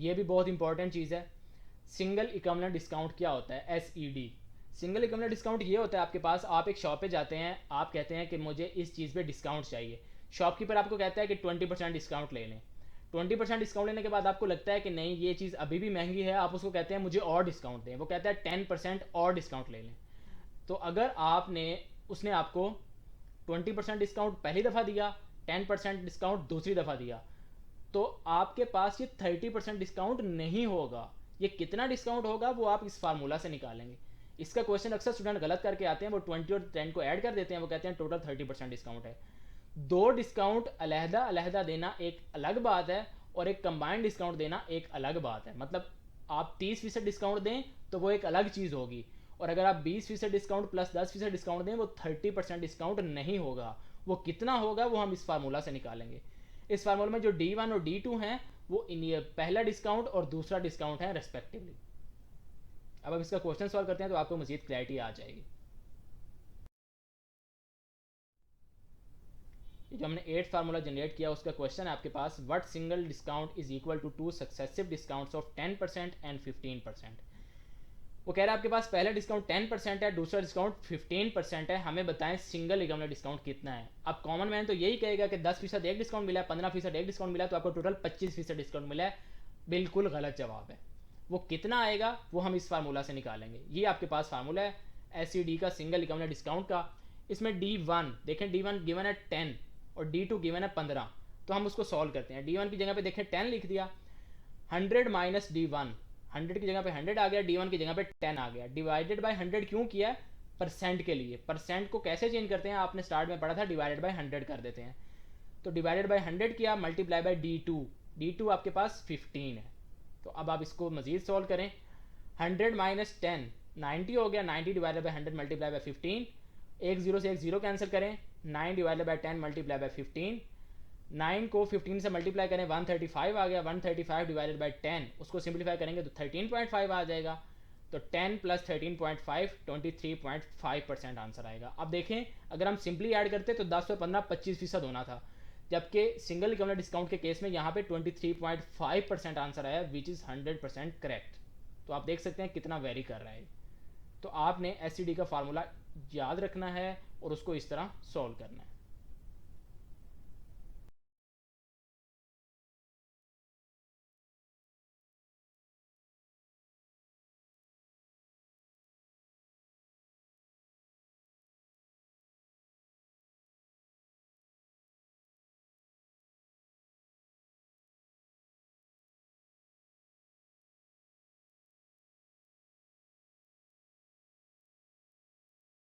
ये भी बहुत इंपॉर्टेंट चीज़ है। सिंगल इकोनॉमिक डिस्काउंट क्या होता है, SED। सिंगल इकोनॉमिक डिस्काउंट ये होता है, आपके पास आप एक शॉप पे जाते हैं, आप कहते हैं कि मुझे इस चीज़ पे डिस्काउंट चाहिए। शॉपकीपर आपको कहता है कि 20% डिस्काउंट ले लें। 20% डिस्काउंट लेने के बाद आपको लगता है कि नहीं ये चीज़ अभी भी महंगी है, आप उसको कहते हैं मुझे और डिस्काउंट दें। वो कहता है 10% और डिस्काउंट ले लें। तो अगर उसने आपको 20% डिस्काउंट पहली दफ़ा दिया, 10% डिस्काउंट दूसरी दफ़ा दिया, तो आपके पास ये 30% डिस्काउंट नहीं होगा। ये कितना डिस्काउंट होगा वो आप इस फार्मूला से निकालेंगे। इसका क्वेश्चन अक्सर स्टूडेंट गलत करके आते हैं, वो 20 और 10 को ऐड कर देते हैं, वो कहते हैं टोटल 30% डिस्काउंट है। दो डिस्काउंट अलहदा अलहदा देना एक अलग बात है, और एक कंबाइंड डिस्काउंट देना एक अलग बात है। मतलब आप 30% डिस्काउंट दें तो वो एक अलग चीज़ होगी, और अगर आप 20% डिस्काउंट प्लस 10% डिस्काउंट दें वो 30% डिस्काउंट नहीं होगा। वो कितना होगा वो हम इस फार्मूला से निकालेंगे। इस फार्मूला में जो D1 और D2 हैं वो पहला डिस्काउंट और दूसरा डिस्काउंट है रेस्पेक्टिवली। अब इसका क्वेश्चन सॉल्व करते हैं तो आपको मजीद क्लैरिटी आ जाएगी। जो हमने 8th फार्मूला जनरेट किया उसका क्वेश्चन है आपके पास, what single discount is equal to 2 successive discounts of 10% and 15%। वो कह रहा है आपके पास पहला डिस्काउंट 10% है, दूसरा डिस्काउंट 15% है, हमें बताएं सिंगल इकोनॉमिक डिस्काउंट कितना है। अब कॉमन मैन तो यही कहेगा कि 10% एक डिस्काउंट मिला है, 15% एक डिस्काउंट मिला है, तो आपको टोटल 25% डिस्काउंट मिला है। बिल्कुल गलत जवाब है। वो कितना आएगा वो हम इस फार्मूला से निकालेंगे। ये आपके पास फार्मूला है SED का, सिंगल इकोनॉमिक डिस्काउंट का। इसमें D1 देखें, D1 गिवन है 10 और D2 गिवन है 15, तो हम उसको सॉल्व करते हैं। D1 की जगह पे देखें 10 लिख दिया, 100 माइनस D1, 100 की जगह पे 100 आ गया, D1 की जगह पे 10 आ गया। डिवाइडेड बाय 100 क्यों किया है, परसेंट के लिए। परसेंट को कैसे चेंज करते हैं आपने स्टार्ट में पढ़ा था, डिवाइडेड बाय 100 कर देते हैं। तो डिवाइडेड बाय 100 किया, मल्टीप्लाई बाय D2, D2 आपके पास 15 है। तो अब आप इसको मजीद सॉल्व करें, 100 माइनस 10 90 हो गया, 90 डिवाइडेड बाय 100 मल्टीप्लाई बाय 15, एक जीरो से एक जीरो कैंसिल करें, 9 डिवाइडेड बाय 10 मल्टीप्लाई बाय 15, 9 को 15 से मल्टीप्लाई करें 135 आ गया, 135 डिवाइडेड बाय 10 उसको सिंप्लीफाई करेंगे तो 13.5 आ जाएगा। तो 10 प्लस 13.5 23.5% आंसर आएगा। अब देखें अगर हम सिंपली ऐड करते तो 10 और 15 25% होना था, जबकि सिंगल इकोनॉमिक डिस्काउंट के केस में यहाँ पे 23.5% आंसर आया, विच इज़ 100% करेक्ट। तो आप देख सकते हैं कितना वेरी कर रहा है। तो आपने SED का फार्मूला याद रखना है और उसको इस तरह सॉल्व करना है।